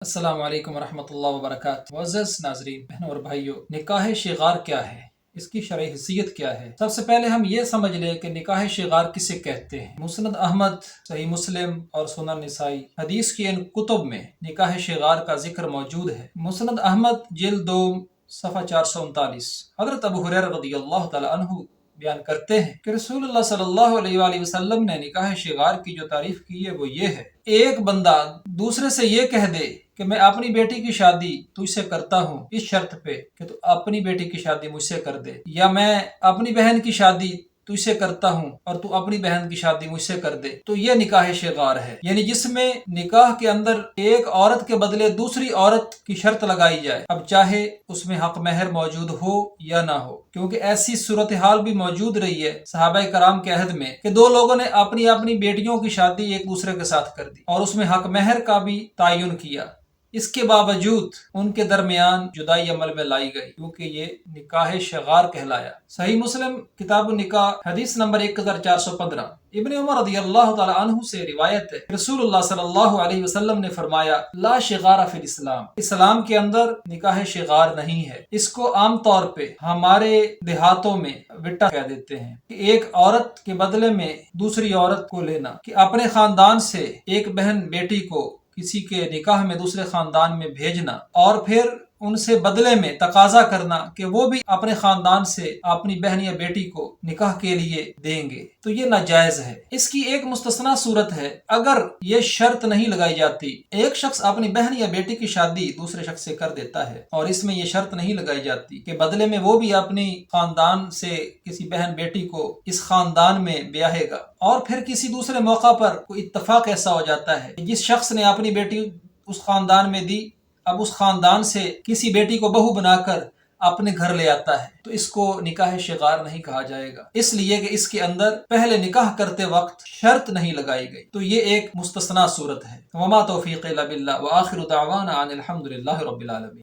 السلام علیکم ورحمۃ اللہ وبرکاتہ۔ معزز ناظرین، بہنوں اور بھائیوں، نکاح شغار کیا ہے؟ اس کی شرعی حیثیت کیا ہے؟ سب سے پہلے ہم یہ سمجھ لیں کہ نکاح شغار کسے کہتے ہیں۔ مسند احمد، صحیح مسلم اور سنن نسائی حدیث کی ان کتب میں نکاح شغار کا ذکر موجود ہے۔ مسند احمد جلد 2 صفحہ 439، حضرت ابو ہریرہ رضی اللہ تعالی عنہ بیان کرتے ہیں کہ رسول اللہ صلی اللہ علیہ وآلہ وسلم نے نکاح شغار کی جو تعریف کی ہے وہ یہ ہے: ایک بندہ دوسرے سے یہ کہہ دے کہ میں اپنی بیٹی کی شادی تجھ سے کرتا ہوں اس شرط پہ کہ تو اپنی بیٹی کی شادی مجھ سے کر دے، یا میں اپنی بہن کی شادی تجھ سے کرتا ہوں اور تو اپنی بہن کی شادی مجھ سے کر دے، تو یہ نکاح شغار ہے، یعنی جس میں نکاح کے اندر ایک عورت کے بدلے دوسری عورت کی شرط لگائی جائے، اب چاہے اس میں حق مہر موجود ہو یا نہ ہو، کیونکہ ایسی صورتحال بھی موجود رہی ہے صحابہ کرام کے عہد میں کہ دو لوگوں نے اپنی اپنی بیٹیوں کی شادی ایک دوسرے کے ساتھ کر دی اور اس میں حق مہر کا بھی تعین کیا، اس کے باوجود ان کے درمیان جدائی عمل میں لائی گئی کیونکہ یہ نکاح شغار کہلایا۔ صحیح مسلم کتاب النکاح حدیث نمبر 1415، ابن عمر رضی اللہ تعالی عنہ سے روایت ہے، رسول اللہ صلی اللہ علیہ وسلم نے فرمایا: لا شغار فی الاسلام، اسلام کے اندر نکاح شغار نہیں ہے۔ اس کو عام طور پہ ہمارے دیہاتوں میں وٹا کہہ دیتے ہیں کہ ایک عورت کے بدلے میں دوسری عورت کو لینا، کہ اپنے خاندان سے ایک بہن بیٹی کو کسی کے نکاح میں دوسرے خاندان میں بھیجنا اور پھر ان سے بدلے میں تقاضا کرنا کہ وہ بھی اپنے خاندان سے اپنی بہن یا بیٹی کو نکاح کے لیے دیں گے، تو یہ ناجائز ہے۔ اس کی ایک مستثنا صورت ہے، اگر یہ شرط نہیں لگائی جاتی، ایک شخص اپنی بہن یا بیٹی کی شادی دوسرے شخص سے کر دیتا ہے اور اس میں یہ شرط نہیں لگائی جاتی کہ بدلے میں وہ بھی اپنی خاندان سے کسی بہن بیٹی کو اس خاندان میں بیاہے گا، اور پھر کسی دوسرے موقع پر کوئی اتفاق ایسا ہو جاتا ہے کہ جس شخص نے اپنی بیٹی اس خاندان میں دی، اب اس خاندان سے کسی بیٹی کو بہو بنا کر اپنے گھر لے آتا ہے، تو اس کو نکاح شغار نہیں کہا جائے گا، اس لیے کہ اس کے اندر پہلے نکاح کرتے وقت شرط نہیں لگائی گئی، تو یہ ایک مستثنا صورت ہے۔ وما توفیق الا باللہ، وآخر دعوانا ان الحمد للہ رب العالمین۔